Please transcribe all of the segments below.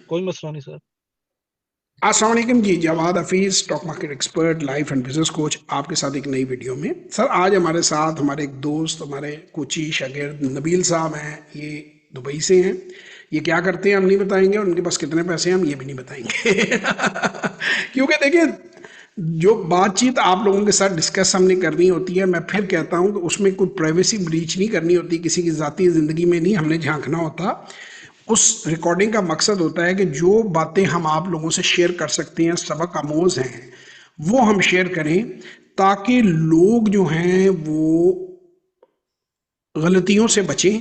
कोई मसला नहीं सर। अस्सलाम वालेकुम जी, Jawad Hafeez stock market expert, life and business coach, आपके साथ एक नई वीडियो में। सर आज हमारे साथ हमारे एक दोस्त, हमारे कोची शागिर्द नबील साहब हैं। ये दुबई से हैं। ये क्या करते हैं हम नहीं बताएंगे, और उनके पास कितने पैसे हैं हम ये भी नहीं बताएंगे। क्योंकि देखिए, जो बातचीत आप लोगों के साथ डिस्कस हमने करनी होती है, मैं फिर कहता हूं कि उसमें कोई प्राइवेसी ब्रीच नहीं करनी होती, किसी की ज़ाती ज़िंदगी में नहीं हमने झांकना होता। उस रिकॉर्डिंग का मकसद होता है कि जो बातें हम आप लोगों से शेयर कर सकते हैं, सबक आमोज हैं, वो हम शेयर करें, ताकि लोग जो हैं वो गलतियों से बचें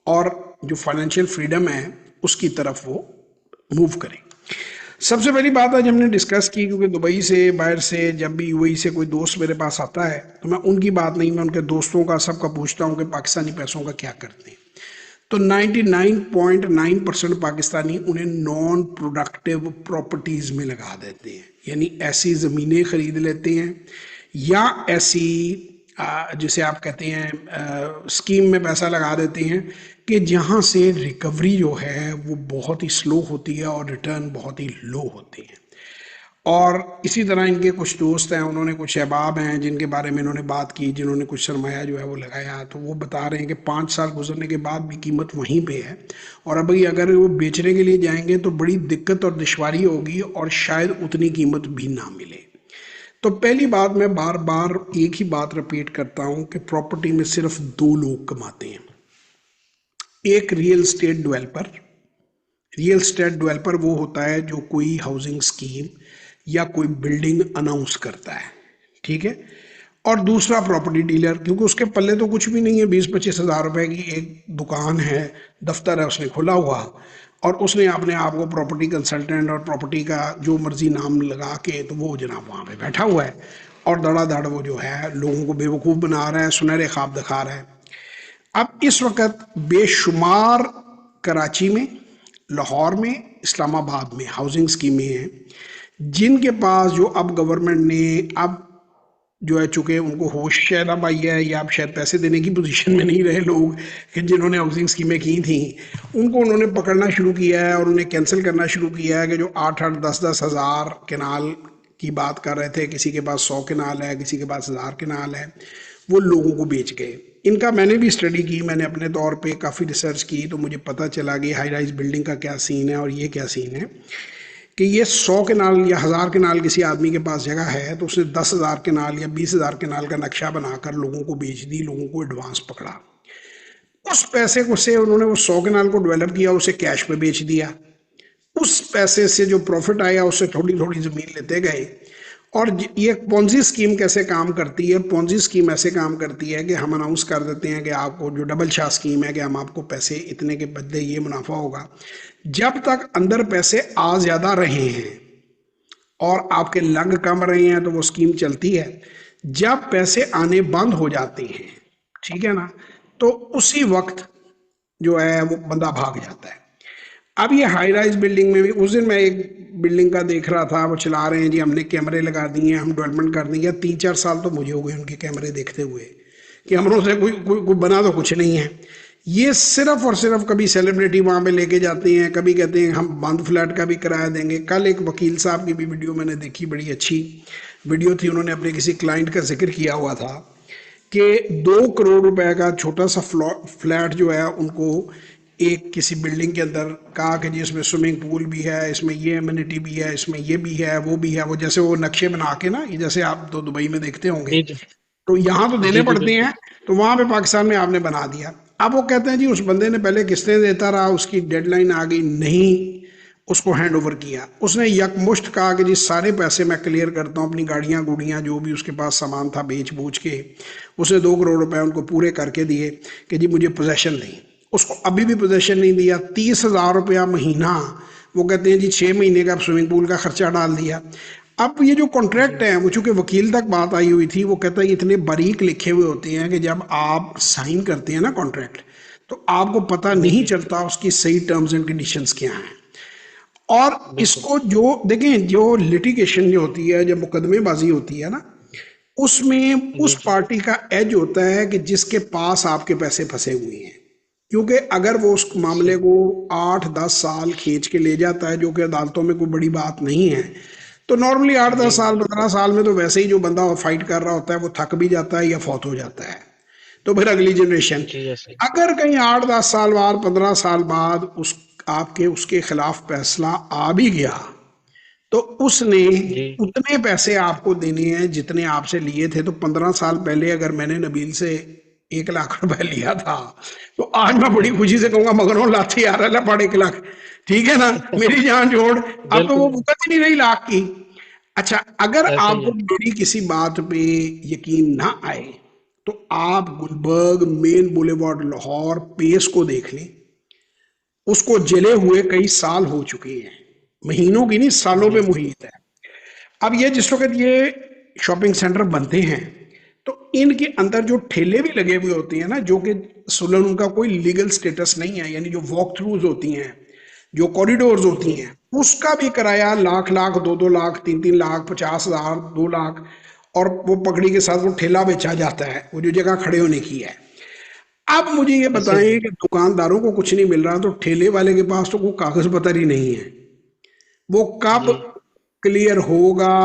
और जो फाइनेंशियल फ्रीडम है उसकी तरफ वो मूव करें। सबसे पहली बात आज हमने डिस्कस की, क्योंकि दुबई से, बाहर से, जब भी यूएई से कोई दोस्त मेरे पास आता है तो मैं उनकी बात नहीं, मैं उनके दोस्तों का, सबका पूछता हूँ कि पाकिस्तानी पैसों का क्या करते हैं। तो 99.9% पाकिस्तानी उन्हें नॉन प्रोडक्टिव प्रॉपर्टीज में लगा देते हैं, यानी ऐसी ज़मीनें खरीद लेते हैं या ऐसी जिसे आप कहते हैं स्कीम में पैसा लगा देते हैं कि जहाँ से रिकवरी जो है वो बहुत ही स्लो होती है और रिटर्न बहुत ही लो होते हैं। और इसी तरह इनके कुछ दोस्त हैं, उन्होंने कुछ अहबाब हैं जिनके बारे में इन्होंने बात की, जिन्होंने कुछ सरमाया जो है वो लगाया, तो वो बता रहे हैं कि 5 साल गुजरने के बाद भी कीमत वहीं पे है, और अभी अगर वो बेचने के लिए जाएंगे तो बड़ी दिक्कत और दुश्वारी होगी और शायद उतनी कीमत भी ना मिले। तो पहली बात, मैं बार बार एक ही बात रिपीट करता हूँ कि प्रॉपर्टी में सिर्फ दो लोग कमाते हैं। एक real estate developer. Real estate developer वो होता है जो कोई हाउसिंग स्कीम या कोई बिल्डिंग अनाउंस करता है, ठीक है। और दूसरा प्रॉपर्टी डीलर, क्योंकि उसके पल्ले तो कुछ भी नहीं है, 20-25 हज़ार रुपए की एक दुकान है, दफ्तर है उसने खोला हुआ, और उसने अपने आप को प्रॉपर्टी कंसल्टेंट और प्रॉपर्टी का जो मर्जी नाम लगा के, तो वो जनाब वहाँ पे बैठा हुआ है और धड़ाधड़ वो जो है लोगों को बेवकूफ़ बना रहा है, सुनहरे ख्वाब दिखा रहा है। अब इस वक्त बेशुमार कराची में, लाहौर में, इस्लामाबाद में हाउसिंग स्कीमें हैं जिनके पास, जो अब गवर्नमेंट ने अब जो है, चूंकि उनको होश शायद अब आई है या अब शायद पैसे देने की पोजीशन में नहीं रहे लोग कि जिन्होंने हाउसिंग स्कीमें की थी, उनको उन्होंने पकड़ना शुरू किया है और उन्हें कैंसिल करना शुरू किया है कि जो 8-8, 10-10 हज़ार केनाल की बात कर रहे थे, किसी के पास 100 केनाल है, किसी के पास 1000 केनाल है, वो लोगों को बेच गए। इनका मैंने भी स्टडी की, मैंने अपने तौर पे काफ़ी रिसर्च की, तो मुझे पता चला कि हाई राइज बिल्डिंग का क्या सीन है और ये क्या सीन है कि ये 100 केनाल या 1000 केनाल किसी आदमी के पास जगह है तो उसने 10 हज़ार केनाल या 20 हज़ार केनाल का नक्शा बनाकर लोगों को बेच दी, लोगों को एडवांस पकड़ा। उस पैसे को से उन्होंने वो 100 केनाल को डेवलप किया, उसे कैश पे बेच दिया। उस पैसे से जो प्रॉफिट आया उससे थोड़ी थोड़ी जमीन लेते गए। और ये पोंजी स्कीम कैसे काम करती है? पोंजी स्कीम ऐसे काम करती है कि हम अनाउंस कर देते हैं कि आपको, जो डबल शाह स्कीम है, कि हम आपको पैसे इतने के बदले ये मुनाफा होगा। जब तक अंदर पैसे आ ज्यादा रहे हैं और आपके लग कम रहे हैं तो वो स्कीम चलती है। जब पैसे आने बंद हो जाते हैं, ठीक है ना, तो उसी वक्त जो है वो बंदा भाग जाता है। अब ये हाई राइज बिल्डिंग में भी, उस दिन मैं एक बिल्डिंग का देख रहा था, वो चला रहे हैं जी, हमने कैमरे लगा दिए हैं, हम डेवलपमेंट कर देंगे। 3-4 साल तो मुझे हो गए उनके कैमरे देखते हुए, कि हमरों से कोई बना तो कुछ नहीं है। ये सिर्फ और सिर्फ कभी सेलिब्रिटी वहां पे लेके जाते हैं, कभी कहते हैं हम बंद फ्लैट का भी किराया देंगे। कल एक वकील साहब की भी वीडियो मैंने देखी, बड़ी अच्छी वीडियो थी, उन्होंने अपने किसी क्लाइंट का जिक्र किया हुआ था कि 2 करोड़ रुपए का छोटा सा फ्लैट जो है उनको एक किसी बिल्डिंग के अंदर कहा कि जी इसमें स्विमिंग पूल भी है, इसमें ये एमिनिटी भी है, इसमें ये भी है, वो भी है, वो जैसे वो नक्शे बना के ना, ये जैसे आप तो दुबई में देखते होंगे, जी जी। तो यहाँ तो देने जी जी पड़ते बिल्कुल। हैं, तो वहां पे पाकिस्तान में आपने बना दिया। अब वो कहते हैं जी उस बंदे ने पहले किस्तें देता रहा, उसकी डेडलाइन आ गई, नहीं उसको हैंड ओवर किया, उसने यकमुश्त कहा कि जी सारे पैसे मैं क्लियर करता हूँ, अपनी गाड़ियाँ गुड़ियाँ जो भी उसके पास सामान था बेच बूझ के, उसने 2 करोड़ रुपए उनको पूरे करके दिए कि जी मुझे पोजेशन दें। उसको अभी भी पोजेशन नहीं दिया। 30 हज़ार रुपया महीना, वो कहते हैं जी 6 महीने का स्विमिंग पूल का खर्चा डाल दिया। अब ये जो कॉन्ट्रैक्ट जी है, वो चूंकि वकील तक बात आई हुई थी, वो कहता है इतने बारीक लिखे हुए होते हैं कि जब आप साइन करते हैं ना कॉन्ट्रैक्ट, तो आपको पता जी। नहीं जी चलता उसकी सही टर्म्स एंड कंडीशंस क्या हैं। और बिल्कुल। इसको जो देखें, जो लिटिगेशन जो होती है, जब मुकदमेबाजी होती है ना, उसमें जी उस जी। पार्टी का एज होता है कि जिसके पास आपके पैसे फंसे हुए हैं। क्योंकि अगर वो उस मामले को 8-10 साल खींच के ले जाता है, जो कि अदालतों में कोई बड़ी बात नहीं है, तो नॉर्मली आठ जी दस साल 15 साल में तो वैसे ही जो बंदा फाइट कर रहा होता है वो थक भी जाता है या फौत हो जाता है। तो फिर अगली जनरेशन, जी ऐसे। अगर कहीं 8-10 साल बाद 15 साल बाद उस आपके उसके खिलाफ फैसला आ भी गया, तो उसने जी उतने पैसे आपको देने हैं जितने आपसे लिए थे। तो 15 साल पहले अगर मैंने नबील से 1 लाख रुपए लिया था, तो आज मैं बड़ी जी खुशी से कहूंगा मगनों लाठी आ रहा है पड़ 1 लाख, ठीक है ना, मेरी जान छोड़। अब तो वो बिल्कुल भुगत ही नहीं रही लाख की। अच्छा, अगर ऐसे ही आपको है। मेरी किसी बात पे यकीन ना आए, तो आप Gulberg main boulevard Lahore Pace को देख लें। उसको जले हुए कई साल हो चुके हैं, महीनों की नहीं सालों पे जी मुहित है। अब ये जिस वक्त ये शॉपिंग सेंटर बनते हैं, तो इनके अंदर जो ठेले भी लगे हुए होते हैं ना, जो कि सुलन उनका कोई लीगल स्टेटस नहीं है, यानी जो वॉक थ्रूज होती हैं, जो कॉरिडोर्स होती जी हैं, उसका भी किराया लाख लाख 2-2 लाख 3-3 लाख 50,000 2 लाख। और वो पकड़ी के साथ वो ठेला बेचा जाता है, वो जो जगह खड़े होने की है। अब मुझे ये ऐसे बताएं ही कि दुकानदारों को कुछ नहीं मिल रहा, तो ठेले वाले के पास तो कोई कागज पत्र ही नहीं है, वो कब जी क्लियर होगा?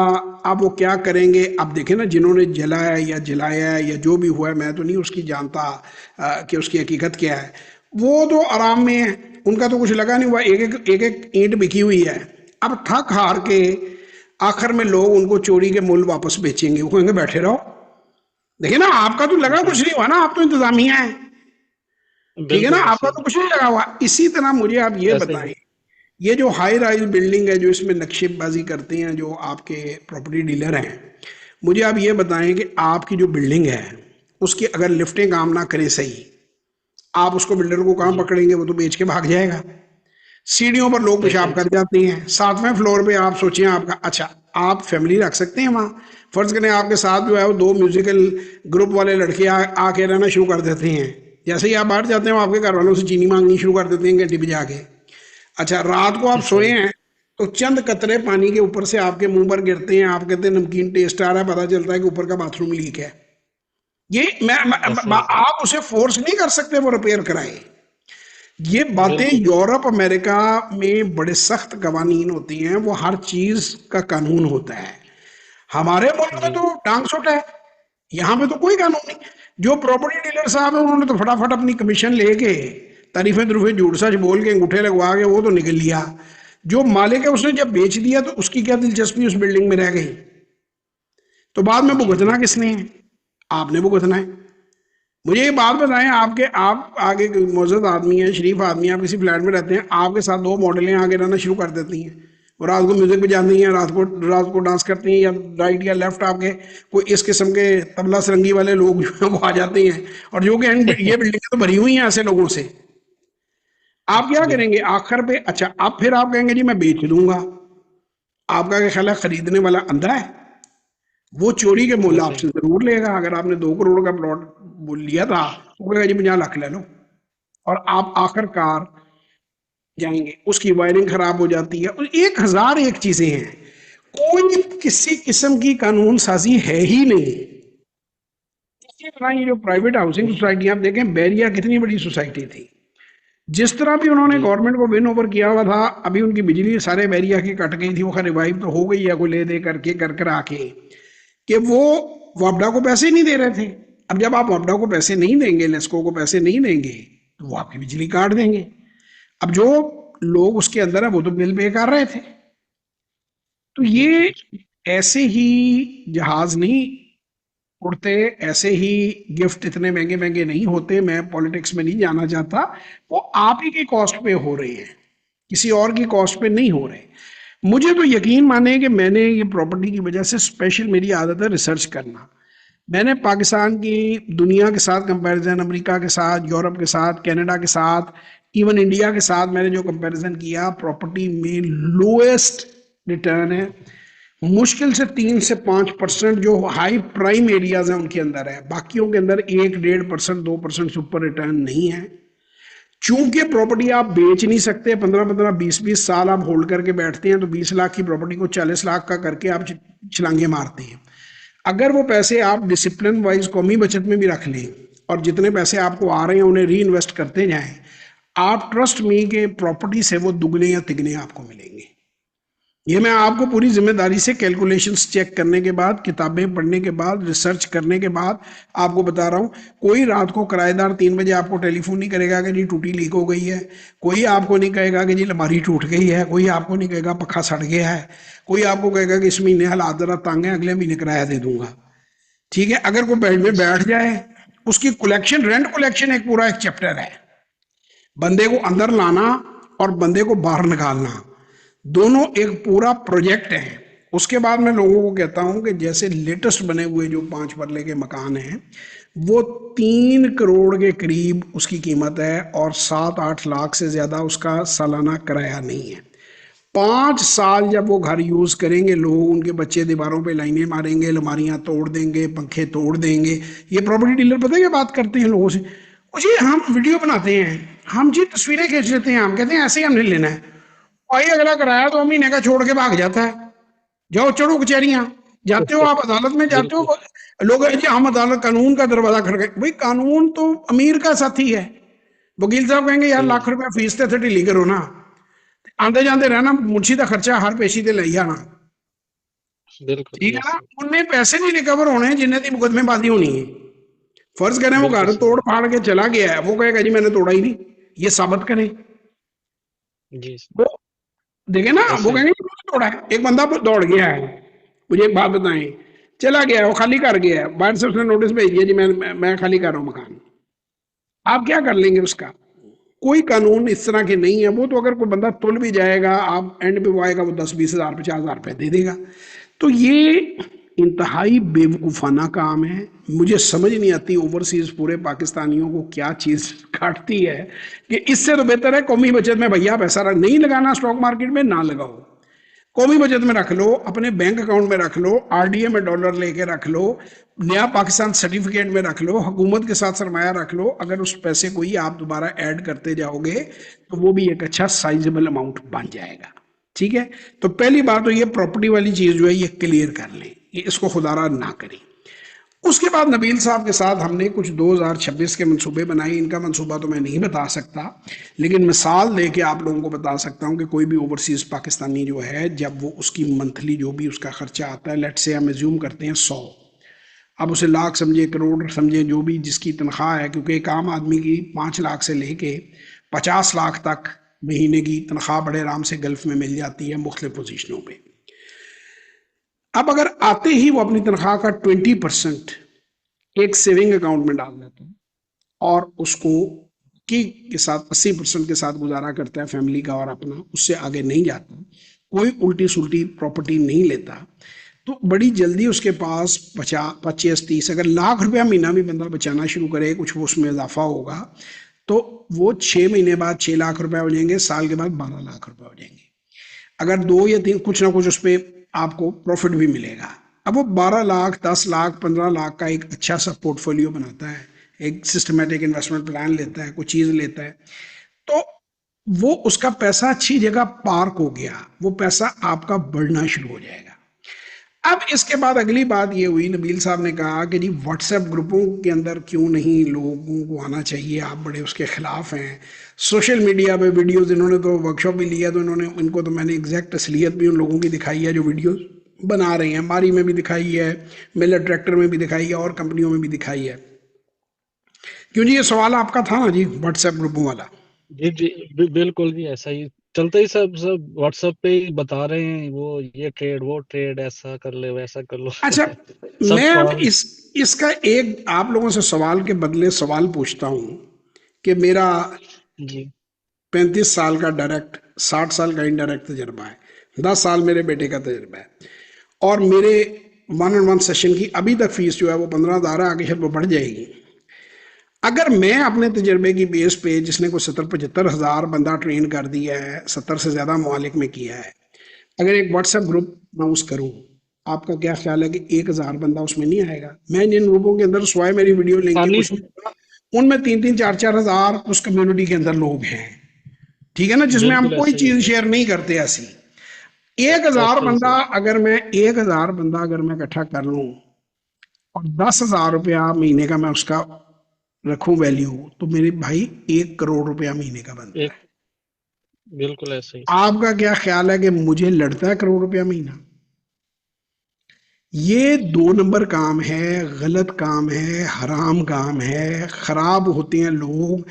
अब वो क्या करेंगे? अब देखें ना, जिन्होंने जलाया या जलाया या जो भी हुआ है, मैं तो नहीं उसकी जानता कि उसकी हकीकत क्या है। वो तो आराम में है, उनका तो कुछ लगा नहीं हुआ, एक एक ईंट बिकी हुई है। अब थक हार के आखिर में लोग उनको चोरी के मूल वापस बेचेंगे, वो कहेंगे बैठे रहो। देखिए ना, आपका तो लगा जी कुछ नहीं हुआ ना, आप तो इंतजामिया है, ठीक है ना, बिल्कुल ऐसे आपका ही तो कुछ नहीं लगा हुआ। इसी तरह मुझे आप ये ऐसे ही बताएं, ये जो हाई राइज बिल्डिंग है, जो इसमें नक्शेबाजी करते हैं जो आपके प्रॉपर्टी डीलर हैं, मुझे आप ये बताएं कि आपकी जो बिल्डिंग है उसकी अगर लिफ्टें काम ना करें सही, आप उसको बिल्डर को कहाँ जी पकड़ेंगे? वो तो बेच के भाग जाएगा। सीढ़ियों पर लोग ऐसे पेशाब ही कर जाते हैं, 7वें फ्लोर पे आप सोचिए आपका, अच्छा, आप फैमिली रख सकते हैं वहाँ? फर्ज करें आपके साथ जो है वो 2 म्यूजिकल ग्रुप वाले लड़के आके रहना शुरू कर देते हैं, जैसे ही आप बाहर जाते हैं वो आपके घर वालों से चीनी मांगनी शुरू कर देते हैं घंटी बजा के। अच्छा, रात को आप सोए सही हैं, तो चंद कतरे पानी के ऊपर से आपके मुंह पर गिरते हैं, आप कहते हैं नमकीन टेस्ट आ रहा है, पता चलता है कि ऊपर का बाथरूम लीक है। ये ऐसे ही आप उसे फोर्स नहीं कर सकते वो रिपेयर कराए। ये बातें बिल्कुल यूरोप अमेरिका में बड़े सख्त कवानीन होती हैं, वो हर चीज का कानून होता है। हमारे मुल्क में जी तो टांग छुट है, यहाँ पे तो कोई कानून नहीं। जो प्रॉपर्टी डीलर साहब है उन्होंने तो फटाफट अपनी कमीशन लेके तारीफे तुरीफे झूठ सच बोल के अंगूठे लगवा के वो तो निकल लिया। जो मालिक है उसने जब बेच दिया तो उसकी क्या दिलचस्पी उस बिल्डिंग में रह गई? तो बाद में जी भुगतना बिल्कुल किसने है? आपने भुगतना है। मुझे एक बात बताएं, आपके आप आगे मौजूद आदमी है, शरीफ आदमी है, आप किसी फ्लैट में रहते हैं, आपके साथ 2 मॉडलें आगे रहना शुरू कर देती हैं, वो रात को म्यूजिक बजाती हैं, रात को डांस करती हैं, या राइट या लेफ्ट आपके कोई इस किस्म के तबला सरंगी वाले लोग जो हैं वो आ जाते हैं, और जो कि ये बिल्डिंग तो भरी हुई हैं ऐसे लोगों से। आप क्या जी करेंगे आखिर पे? अच्छा, अब फिर आप कहेंगे जी मैं बेच दूंगा। आपका क्या ख्याल है, खरीदने वाला अंधा है? वो चोरी के मोल ऐसे आपसे ही जरूर लेगा। अगर आपने 2 करोड़ का प्लॉट वो लिया था, वो कहेगा जी 50 लाख ले लो। और आप आखिरकार जाएंगे, उसकी वायरिंग खराब हो जाती है, और 1001 चीजें हैं। कोई किसी किस्म की कानून साजी है ही नहीं। इसी तरह ये जो प्राइवेट हाउसिंग बिल्कुल सोसाइटी, आप देखें बैरिया कितनी बड़ी सोसाइटी थी, जिस तरह भी उन्होंने जी गवर्नमेंट को विन ओवर किया हुआ था। अभी उनकी बिजली सारे बैरिया की कट गई थी, वो रिवाइव तो हो गई है कोई ले दे करके कर कर आके, कि वो वापडा को पैसे नहीं दे रहे थे। अब जब आप वापडा को पैसे नहीं देंगे, लेस्को को पैसे नहीं देंगे, तो वो आपकी बिजली काट देंगे। अब जो लोग उसके अंदर है वो तो बिल पे कर रहे थे। तो जी ये ऐसे ही जहाज नहीं उड़ते, ऐसे ही गिफ्ट इतने महंगे महंगे नहीं होते। मैं पॉलिटिक्स में नहीं जाना चाहता, वो आप ही की कॉस्ट पे हो रहे हैं, किसी और की कॉस्ट पे नहीं हो रहे। मुझे तो यकीन माने कि मैंने ये प्रॉपर्टी की वजह से स्पेशल मेरी आदत है रिसर्च करना। मैंने पाकिस्तान की दुनिया के साथ कंपैरिजन, अमेरिका के साथ, यूरोप के साथ, कनाडा के साथ, इवन इंडिया के साथ मैंने जो कंपैरिजन किया, प्रॉपर्टी में लोएस्ट रिटर्न है। मुश्किल से 3 से 5% जो हाई प्राइम एरियाज हैं उनके अंदर है, बाकियों के अंदर 1-1.5% 2% से ऊपर रिटर्न नहीं है। चूंकि प्रॉपर्टी आप बेच नहीं सकते, 15-15 20-20 साल आप होल्ड करके बैठते हैं, तो 20 लाख की प्रॉपर्टी को 40 लाख का करके आप छलांगे मारते हैं। अगर वो पैसे आप डिसिप्लिन वाइज कौमी बचत में भी रख लें और जितने पैसे आपको आ रहे हैं उन्हें री इन्वेस्ट करते जाएं, आप ट्रस्ट मी के प्रॉपर्टी से वो दुगने या तिगने आपको मिलेंगे। ये मैं आपको पूरी जिम्मेदारी से कैलकुलेशंस चेक करने के बाद, किताबें पढ़ने के बाद, रिसर्च करने के बाद आपको बता रहा हूं। कोई रात को किराएदार 3 बजे आपको टेलीफोन नहीं करेगा कि जी टूटी लीक हो गई है, कोई आपको नहीं कहेगा कि जी अलमारी टूट गई है, कोई आपको नहीं कहेगा पखा सड़ गया है, कोई आपको कहेगा कि इस महीने हालात जरा तंग है, अगले महीने किराया दे दूंगा। ठीक है, अगर कोई बेड में बैठ जाए, उसकी कलेक्शन, रेंट कलेक्शन एक पूरा एक चैप्टर है। बंदे को अंदर लाना और बंदे को बाहर निकालना, दोनों एक पूरा प्रोजेक्ट है। उसके बाद मैं लोगों को कहता हूं कि जैसे लेटेस्ट बने हुए जो 5 मरले के मकान हैं, वो 3 करोड़ के करीब उसकी कीमत है और 7-8 लाख से ज्यादा उसका सालाना किराया नहीं है। 5 साल जब वो घर यूज करेंगे लोग, उनके बच्चे दीवारों पे लाइनें मारेंगे, अलमारियां तोड़ देंगे, पंखे तोड़ देंगे। ये प्रॉपर्टी डीलर पता है क्या बात करते हैं लोगों से, जी हम वीडियो बनाते हैं, हम जी तस्वीरें खींच लेते हैं, हम कहते हैं ऐसे ही हमने लेना है। भाई अगला किराया 2 महीने का छोड़ के भाग जाता है। जाओ चढ़ो कचहरियां, जाते हो आप अदालत में जाते बिल्कुल हो, लोग जी हम अदालत कानून का दरवाजा खड़काए। भाई कानून तो अमीर का साथी है। वकील साहब कहेंगे यार सही लाख रुपया फीस थे ढीली करो ना, आंदे जाते रहना, मुंशी का खर्चा हर पेशी ते ले आना। बिल्कुल ठीक है यस ना, उन्हें पैसे नहीं रिकवर होने जिन्हें की मुकदमेबाजी होनी है। फर्ज करें वो बिल्कुल घर सही तोड़ फाड़ के चला गया है, वो कहेगा जी मैंने तोड़ा ही नहीं, ये साबित करें। जी वो देखे ना, वो ऐसा ही कहेंगे मैंने तोड़ा है। एक बंदा दौड़ गया है, मुझे एक बात बताएं, चला गया है, वो खाली कर गया है, बाहर से उसने नोटिस भेज दिया जी मैं खाली कर रहा हूँ मकान। आप क्या कर लेंगे उसका? कोई कानून इस तरह के नहीं है। वो तो अगर कोई बंदा तुल भी जाएगा, आप एंड पे वो आएगा, वो 10-20 हज़ार 50 हज़ार रुपये दे देगा। तो ये इंतहाई बेवकूफ़ाना काम है। मुझे समझ नहीं आती ओवरसीज पूरे पाकिस्तानियों को क्या चीज़ काटती है कि इससे तो बेहतर है कौमी बचत में भैया पैसा नहीं लगाना, स्टॉक मार्केट में ना लगाओ, कौमी बचत में रख लो, अपने बैंक अकाउंट में रख लो, आरडीए में डॉलर लेके रख लो, नया पाकिस्तान सर्टिफिकेट में रख लो, हुकूमत के साथ सरमाया रख लो। अगर उस पैसे को ही आप दोबारा ऐड करते जाओगे तो वो भी एक अच्छा साइजेबल अमाउंट बन जाएगा। ठीक है, तो पहली बात तो ये प्रॉपर्टी वाली चीज जो है ये क्लियर कर लें, ये इसको खुदारा ना करें। उसके बाद नबील साहब के साथ हमने कुछ 2026 के मंसूबे बनाए। इनका मंसूबा तो मैं नहीं बता सकता, लेकिन मिसाल दे के आप लोगों को बता सकता हूं कि कोई भी ओवरसीज पाकिस्तानी जो है, जब वो उसकी मंथली जो भी उसका खर्चा आता है, लेट से हम एज्यूम करते हैं 100, अब उसे लाख समझे, करोड़ समझे, जो भी जिसकी तनख्वाह है, क्योंकि एक आम आदमी की 5 लाख से लेके 50 लाख तक महीने की तनख्वाह बड़े आराम से गल्फ में मिल जाती है मुख्तलिफ पोजीशनों पे। अब अगर आते ही वो अपनी तनख्वाह का 20% एक सेविंग अकाउंट में डाल देता है और उसको के साथ 80% के साथ गुजारा करता है फैमिली का और अपना, उससे आगे नहीं जाता, कोई उल्टी सुल्टी प्रॉपर्टी नहीं लेता, तो बड़ी जल्दी उसके पास 50, 25, 30, अगर लाख रुपया महीना भी बंदा बचाना शुरू करे, कुछ वो उसमें इजाफा होगा, तो वो 6 महीने बाद 6 लाख रुपया हो जाएंगे, साल के बाद 12 लाख रुपया हो जाएंगे। अगर 2 या 3 कुछ ना कुछ उस पर आपको प्रॉफिट भी मिलेगा। अब वो 12 लाख, 10 लाख, 15 लाख का एक अच्छा सा पोर्टफोलियो बनाता है, एक सिस्टमेटिक इन्वेस्टमेंट प्लान लेता है, कोई चीज लेता है, तो वो उसका पैसा अच्छी जगह पार्क हो गया, वो पैसा आपका बढ़ना शुरू हो जाएगा। अब इसके बाद अगली बात ये हुई, नबील साहब ने कहा कि जी व्हाट्सएप ग्रुपों के अंदर क्यों नहीं लोगों को आना चाहिए, आप बड़े उसके खिलाफ हैं। सोशल मीडिया पे वीडियोस, इन्होंने तो वर्कशॉप भी लिया, तो इन्होंने, इनको तो मैंने एग्जैक्ट असलियत भी उन लोगों की दिखाई है जो वीडियोस बना रहे हैं। मारी में भी दिखाई है, मिलर ट्रैक्टर में भी दिखाई है, और कंपनियों में भी दिखाई है। क्यों जी, ये सवाल आपका था ना जी व्हाट्सएप ग्रुपों वाला। जी जी बिल्कुल जी ऐसा ही चलता ही सब सब व्हाट्सएप पे ही बता रहे हैं, वो ये ट्रेड वो ट्रेड ऐसा कर ले वैसा कर लो अच्छा, सब मैं अब फॉर्म। इसका एक आप लोगों से सवाल के बदले सवाल पूछता हूं कि मेरा जी 35 साल का डायरेक्ट, 60 साल का इनडायरेक्ट तजर्बा है, 10 साल मेरे बेटे का तजर्बा है, और मेरे 1-on-1 सेशन की अभी तक फीस जो है वो 15,000 है, आगे शायद वो बढ़ जाएगी। अगर मैं अपने तजर्बे की बेस पे, जिसने को 70-75 हज़ार बंदा ट्रेन कर दिया है, 70 से ज्यादा ममालिक में किया है, अगर एक व्हाट्सएप ग्रुप अनाउंस करूं, आपका क्या ख्याल है कि 1,000 बंदा उसमें नहीं आएगा? मैं जिन ग्रुपों के अंदर स्वाय मेरी वीडियो लेंगे आसानी कुछ से नहीं होगा, उनमें 3-3, 4-4 हज़ार उस कम्युनिटी के अंदर लोग हैं। ठीक है ना, जिसमें हम बिल्कुल कोई ऐसा ही चीज होता शेयर नहीं करते ऐसी। 1,000 ऐसा ही बंदा, सर। अगर मैं 1,000 बंदा अगर मैं इकट्ठा कर लूं और 10,000 रुपया महीने का मैं उसका रखूं वैल्यू, तो मेरे भाई 1 करोड़ रुपया महीने का बनता एक है। बिल्कुल ऐसे ही। आपका क्या ख्याल है कि मुझे लड़ता है करोड़ रुपया महीना? ये 2 नंबर काम है, गलत काम है, हराम काम है, खराब होते हैं लोग।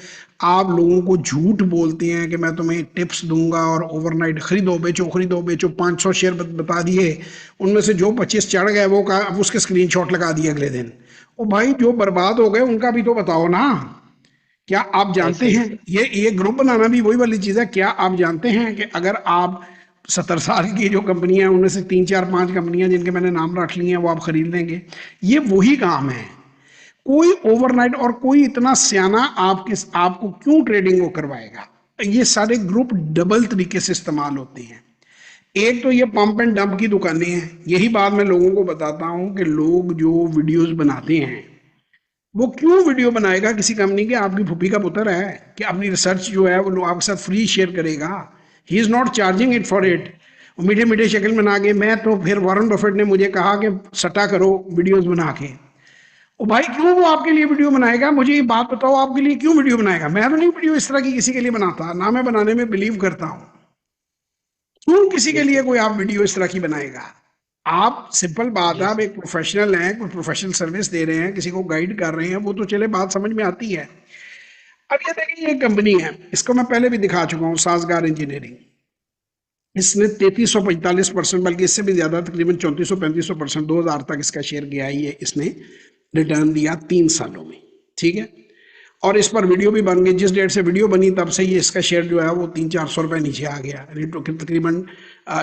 आप लोगों को झूठ बोलते हैं कि मैं तुम्हें टिप्स दूंगा और ओवरनाइट खरीदो बेचो, 500 शेयर बता दिए, उनमें से जो 25 चढ़ गए वो का अब उसके स्क्रीनशॉट लगा दिए अगले दिन। ओ भाई, जो बर्बाद हो गए उनका भी तो बताओ ना। क्या आप जानते ऐसे ही हैं, सर। ये ग्रुप बनाना भी वही वाली चीज है, क्या आप जानते हैं कि अगर आप 70 साल की जो कंपनियां हैं उनमें से 3 4 5 कंपनियां जिनके मैंने नाम रख लिए हैं वो आप खरीद लेंगे? ये वही काम है। कोई ओवरनाइट और कोई इतना सियाना आपको क्यों ट्रेडिंग को करवाएगा? ये सारे ग्रुप डबल तरीके से इस्तेमाल होते हैं। एक तो ये पंप एंड डंप की दुकानें हैं, यही बात मैं लोगों को बताता हूं कि लोग जो वीडियोस बनाते हैं, वो क्यों वीडियो बनाएगा किसी कंपनी के? आपकी फूफी का पुत्र है कि अपनी रिसर्च जो है वो आपके साथ फ्री शेयर करेगा? He is not charging it for it. मीठे मीठे शक्ल बना के, मैं तो फिर वॉरेन बफेट ने मुझे कहा कि सट्टा करो वीडियोस बना के। ओ भाई, क्यों वो आपके लिए वीडियो बनाएगा? मुझे ये बात बताओ, आपके लिए क्यों वीडियो बनाएगा? मैं तो नहीं वीडियो इस तरह की किसी के लिए बनाता, ना मैं बनाने में बिलीव करता हूँ। क्यों किसी के लिए बिल्कुल। कोई आप वीडियो इस तरह की बनाएगा? आप, सिंपल बात है, यस। आप एक प्रोफेशनल हैं, कोई प्रोफेशनल सर्विस दे रहे हैं, किसी को गाइड कर रहे हैं, वो तो चले बात समझ में आती है। अब ये देखिए, ये कंपनी है, इसको मैं पहले भी दिखा चुका हूँ, साजगार इंजीनियरिंग। इसने 3345%, बल्कि इससे भी ज्यादा, तकरीबन 3400 3500%, 2000 तक इसका शेयर गया ही है। इसने रिटर्न दिया 3 सालों में, ठीक है। और इस पर वीडियो भी बन गई, जिस डेट से वीडियो बनी तब से ही इसका शेयर जो है वो 300 400 रुपए नीचे आ गया, तकरीबन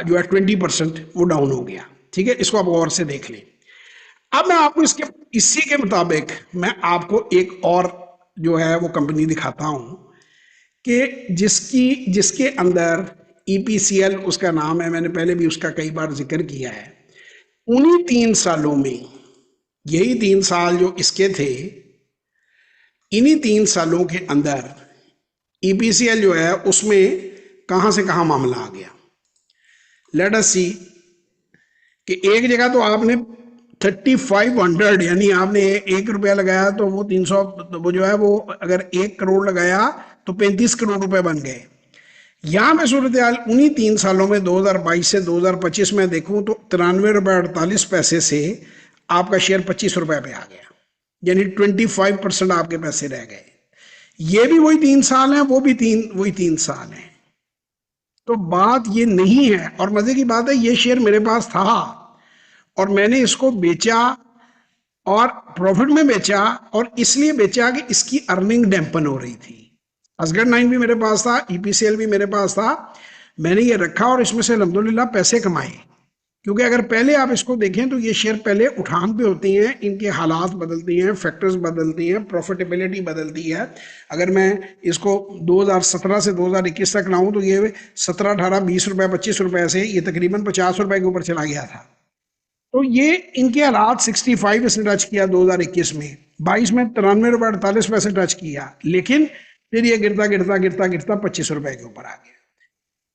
जो है 20% वो डाउन हो गया, ठीक है। इसको आप गौर से देख लें। अब मैं आपको इसके इसी के मुताबिक मैं आपको एक और जो है वो कंपनी दिखाता हूं कि जिसके अंदर ईपीसीएल उसका नाम है, मैंने पहले भी उसका कई बार जिक्र किया है। उन्हीं 3 सालों में, यही 3 साल जो इसके थे, इन्हीं 3 सालों के अंदर ईपीसीएल जो है उसमें कहां से कहां मामला आ गया। लेट अस सी कि एक जगह तो आपने 3500, यानी आपने 1 रुपया लगाया तो वो 300, वो जो है वो अगर 1 करोड़ लगाया तो 35 करोड़ रुपए बन गए। यहां पे सूरत हाल उन्हीं 3 सालों में 2022 से 2025 में देखूं तो 93 रुपए 48 पैसे से आपका शेयर 25 रुपए पे आ गया, यानी 25% आपके पैसे रह गए। ये भी वही 3 साल हैं, वो भी वही 3 साल हैं। तो बात ये नहीं है, और मजे की बात है, ये शेयर मेरे पास था और मैंने इसको बेचा, और प्रॉफिट में बेचा, और इसलिए बेचा कि इसकी अर्निंग डैम्पन हो रही थी। असगढ़ 9 भी मेरे पास था, ईपीसीएल भी मेरे पास था, मैंने ये रखा और इसमें से अल्हम्दुलिल्लाह पैसे कमाए। क्योंकि अगर पहले आप इसको देखें तो ये शेयर पहले उठान पे होती हैं, इनके हालात बदलती हैं, फैक्टर्स बदलती हैं, प्रॉफिटेबिलिटी बदलती है। अगर मैं इसको 2017 से 2021 तक लाऊं तो ये 17 18 20 रुपए 25 रुपए से ये तकरीबन 50 रुपए के ऊपर चला गया था। तो ये इनके हालात 65 इसने टच किया 2021 में, 22 में 93 रुपए 48 पैसे टच किया, लेकिन फिर ये गिरता गिरता गिरता गिरता 25 रुपए के ऊपर आ गया।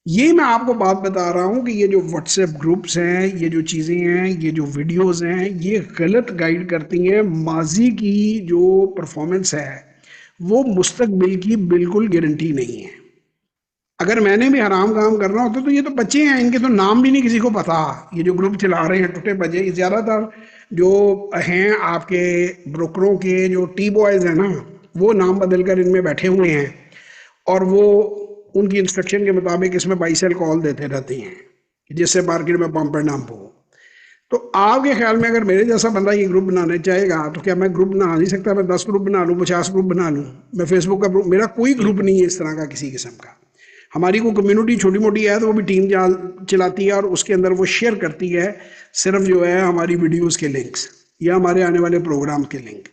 ये मैं आपको बात बता रहा हूं कि ये जो व्हाट्सएप ग्रुप्स हैं, ये जो चीजें हैं, ये जो वीडियोस हैं, ये गलत गाइड करती हैं। माजी की जो परफॉर्मेंस है वो मुस्तकबिल की बिल्कुल गारंटी नहीं है। अगर मैंने भी हराम काम करना होता तो ये तो बच्चे हैं, इनके तो नाम भी नहीं किसी को पता। ये जो ग्रुप चला रहे हैं टुटे बजे, ज्यादातर जो हैं आपके ब्रोकरों के जो टी बॉयज हैं ना, वो नाम बदल कर इनमें बैठे हुए हैं, और वो उनकी इंस्ट्रक्शन के मुताबिक इसमें बाई सेल कॉल देते रहते हैं, जिससे मार्केट में पंप एंड डंप हो। तो आपके ख्याल में अगर मेरे जैसा बंदा ये ग्रुप बनाने चाहेगा तो क्या मैं ग्रुप बना नहीं सकता? मैं 10 ग्रुप बना लूँ, 50 ग्रुप बना लूँ, मैं फेसबुक का ग्रुप, मेरा कोई ग्रुप बिल्कुल। नहीं है इस तरह का किसी किस्म का। हमारी को कम्युनिटी छोटी मोटी है तो वो भी टीम चलाती है, और उसके अंदर वो शेयर करती है सिर्फ जो है हमारी वीडियोस के लिंक्स या हमारे आने वाले प्रोग्राम के लिंक।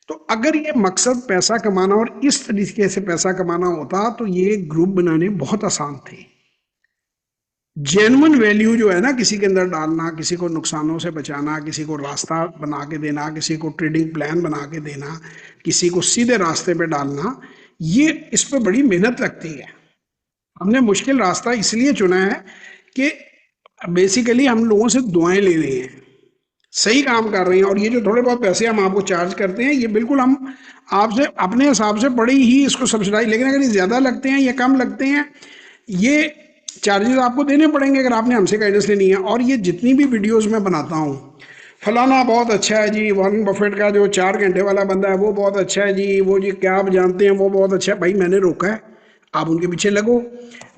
तो अगर ये मकसद पैसा कमाना और इस तरीके से पैसा कमाना होता तो ये ग्रुप बनाने बहुत आसान थे। जेन्युइन वैल्यू जो है ना किसी के अंदर डालना, किसी को नुकसानों से बचाना, किसी को रास्ता बना के देना, किसी को ट्रेडिंग प्लान बना के देना, किसी को सीधे रास्ते पे डालना, ये इस पर बड़ी मेहनत लगती है। हमने मुश्किल रास्ता इसलिए चुना है कि बेसिकली हम लोगों से दुआएं ले रहे हैं। सही काम कर रहे हैं। और ये जो थोड़े बहुत पैसे हम आपको चार्ज करते हैं, ये बिल्कुल हम आपसे अपने हिसाब से बड़ी ही इसको सब्सिडाइज, लेकिन अगर ये ज़्यादा लगते हैं या कम लगते हैं, ये चार्जेस आपको देने पड़ेंगे अगर आपने हमसे गाइडेंस लेनी है। और ये जितनी भी वीडियोस मैं बनाता हूँ, फलाना बहुत अच्छा है जी, वॉरेन बफेट का जो 4 घंटे वाला बंदा है वो बहुत अच्छा है जी, वो जी क्या आप जानते हैं वो बहुत अच्छा है, भाई मैंने रोका है, आप उनके पीछे लगो।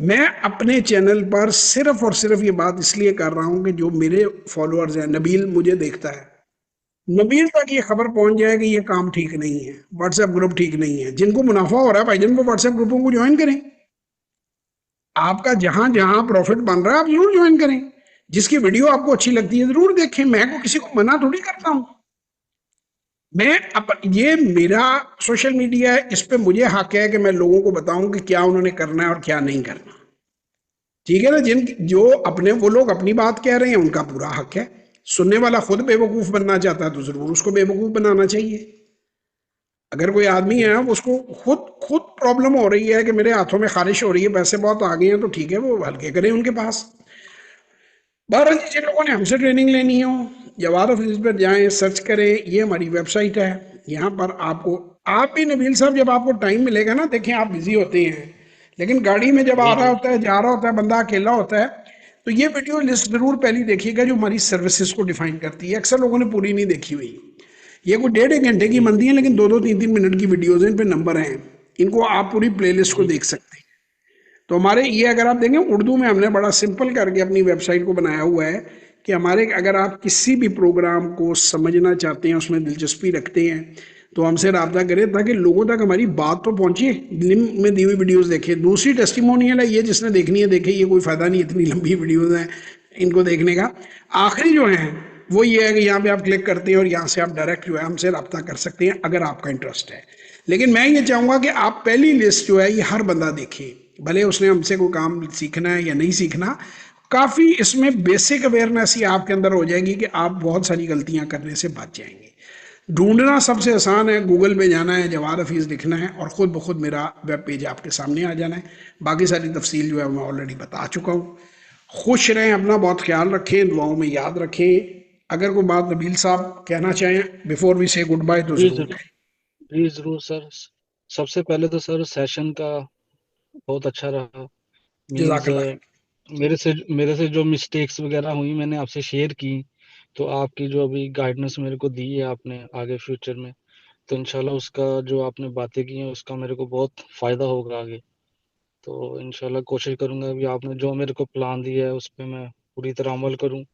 मैं अपने चैनल पर सिर्फ और सिर्फ ये बात इसलिए कर रहा हूँ कि जो मेरे फॉलोअर्स हैं, नबील मुझे देखता है, नबील तक ये खबर पहुंच जाए कि ये काम ठीक नहीं है, व्हाट्सएप ग्रुप ठीक नहीं है। जिनको मुनाफा हो रहा है भाई, जिनको व्हाट्सएप ग्रुपों को ज्वाइन करें। आपका जहां जहां प्रॉफिट बन रहा है आप जरूर ज्वाइन करें। जिसकी वीडियो आपको अच्छी लगती है जरूर देखें, मैं को किसी को मना थोड़ी करता हूं। ये मेरा सोशल मीडिया है, इस पे मुझे हक है कि मैं लोगों को बताऊं कि क्या उन्होंने करना है और क्या नहीं करना। ठीक है ना। जो अपने वो लोग अपनी बात कह रहे हैं उनका पूरा हक है। सुनने वाला खुद बेवकूफ बनना चाहता है तो जरूर उसको बेवकूफ बनाना चाहिए। अगर कोई आदमी है बिल्कुल। उसको खुद खुद प्रॉब्लम हो रही है कि मेरे हाथों में खारिश हो रही है, पैसे बहुत आ गए हैं, तो ठीक है वो हल्के करें उनके पास। बहरहाल जी, जिन लोगों ने हमसे ट्रेनिंग लेनी हो, जवाद ऑफिस पर जाएं, सर्च करें, ये हमारी वेबसाइट है। यहाँ पर आपको, आप भी नबील साहब जब आपको टाइम मिलेगा ना, देखें आप बिजी होते हैं, लेकिन गाड़ी में जब आ जी रहा जी। होता है, जा रहा होता है, बंदा अकेला होता है, तो ये वीडियो लिस्ट जरूर पहले देखिएगा जो हमारी सर्विसेज को डिफाइन करती है। अक्सर लोगों ने पूरी नहीं देखी हुई। ये कोई 1.5 घंटे की जी बनती है, लेकिन 2-2 3-3 मिनट की वीडियोज हैं, इन पे नंबर हैं। इनको आप पूरी प्लेलिस्ट को जी। देख सकते हैं। तो हमारे ये अगर आप देखें उर्दू में हमने बड़ा सिंपल करके अपनी वेबसाइट को बनाया हुआ है कि हमारे, अगर आप किसी भी प्रोग्राम को समझना चाहते हैं, उसमें दिलचस्पी रखते हैं, तो हमसे रब्ता करें ताकि लोगों तक हमारी बात तो पहुंचे। लिंक में दी हुई वीडियोस देखें। दूसरी टेस्टिमोनियल है, ये जिसने देखनी है देखे, ये कोई फायदा नहीं, इतनी लंबी वीडियोस हैं इनको देखने का। आखिरी जो है वो ये है कि यहाँ पे आप क्लिक करते हैं और यहाँ से आप डायरेक्ट जो है हमसे रब्ता कर सकते हैं अगर आपका इंटरेस्ट है। लेकिन मैं ये चाहूंगा कि आप पहली लिस्ट जो है ये हर बंदा देखे, भले उसने हमसे कोई काम सीखना है या नहीं सीखना। काफ़ी इसमें बेसिक अवेयरनेस ही आपके अंदर हो जाएगी कि आप बहुत सारी गलतियां करने से बच जाएंगे। ढूंढना सबसे आसान है, गूगल पे जाना है, जवाद हफीज़ लिखना है और ख़ुद ब खुद मेरा वेब पेज आपके सामने आ जाना है। बाकी सारी तफसील जो है मैं ऑलरेडी बता चुका हूँ। खुश रहें, अपना बहुत ख्याल रखें, दुआओं में याद रखें। अगर कोई बात नबील साहब कहना चाहें बिफोर वी से गुड बाय तो जी ज़रूर जरूर। कहें। जी जरूर सर। सबसे पहले तो सर सेशन का बहुत अच्छा रहा। मीन्स जजाकल्ला। मेरे से जो मिस्टेक्स वगैरह हुई मैंने आपसे शेयर की। तो आपकी जो अभी गाइडेंस मेरे को दी है आपने आगे फ्यूचर में, तो इंशाल्लाह उसका जो आपने बातें की हैं उसका मेरे को बहुत फायदा होगा आगे। तो इंशाल्लाह कोशिश करूंगा अभी आपने जो मेरे को प्लान दिया है उस पे मैं पूरी तरह अमल करूं।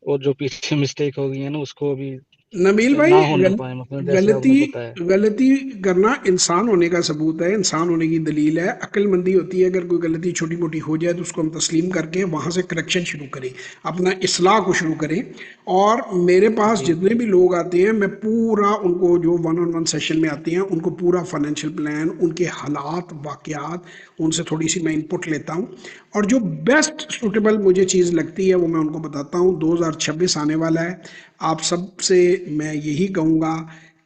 और जो पीछे मिस्टेक हो गई है ना उसको अभी नबील ना भाई, होने पाए, मतलब जैसे गलती आपने बताया। गलती करना इंसान होने का सबूत है, इंसान होने की दलील है। अक्लमंदी होती है, अगर कोई गलती छोटी मोटी हो जाए तो उसको हम तस्लीम करके वहाँ से करेक्शन शुरू करें, अपना इस्लाह को शुरू करें। और मेरे पास जी जितने भी लोग आते हैं, मैं पूरा उनको, जो 1-on-1 सेशन में आते हैं, उनको पूरा फाइनेंशियल प्लान, उनके हालात वाक़यात, उनसे थोड़ी सी मैं इनपुट लेता हूँ। और जो बेस्ट सूटेबल मुझे चीज़ लगती है वो मैं उनको बताता हूँ। 2026 आने वाला है। आप सबसे मैं यही कहूँगा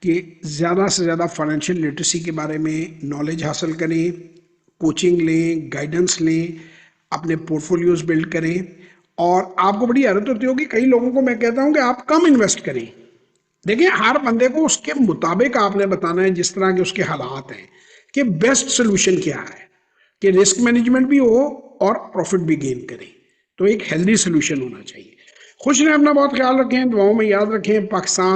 कि ज़्यादा से ज़्यादा फाइनेंशियल लिटरेसी के बारे में नॉलेज हासिल करें, कोचिंग लें, गाइडेंस लें, अपने पोर्टफोलियोज बिल्ड करें। और आपको बड़ी हैरत होती होगी, कई लोगों को मैं कहता हूँ कि आप कम इन्वेस्ट करें। देखिए, हर बंदे को उसके मुताबिक आपने बताना है, जिस तरह के उसके हालात हैं, कि बेस्ट सोल्यूशन क्या है कि रिस्क मैनेजमेंट भी हो और प्रॉफिट भी गेन करें। तो एक हेल्दी सोल्यूशन होना चाहिए। खुश रहें, अपना बहुत ख्याल रखें, दुआओं में याद रखें। पाकिस्तान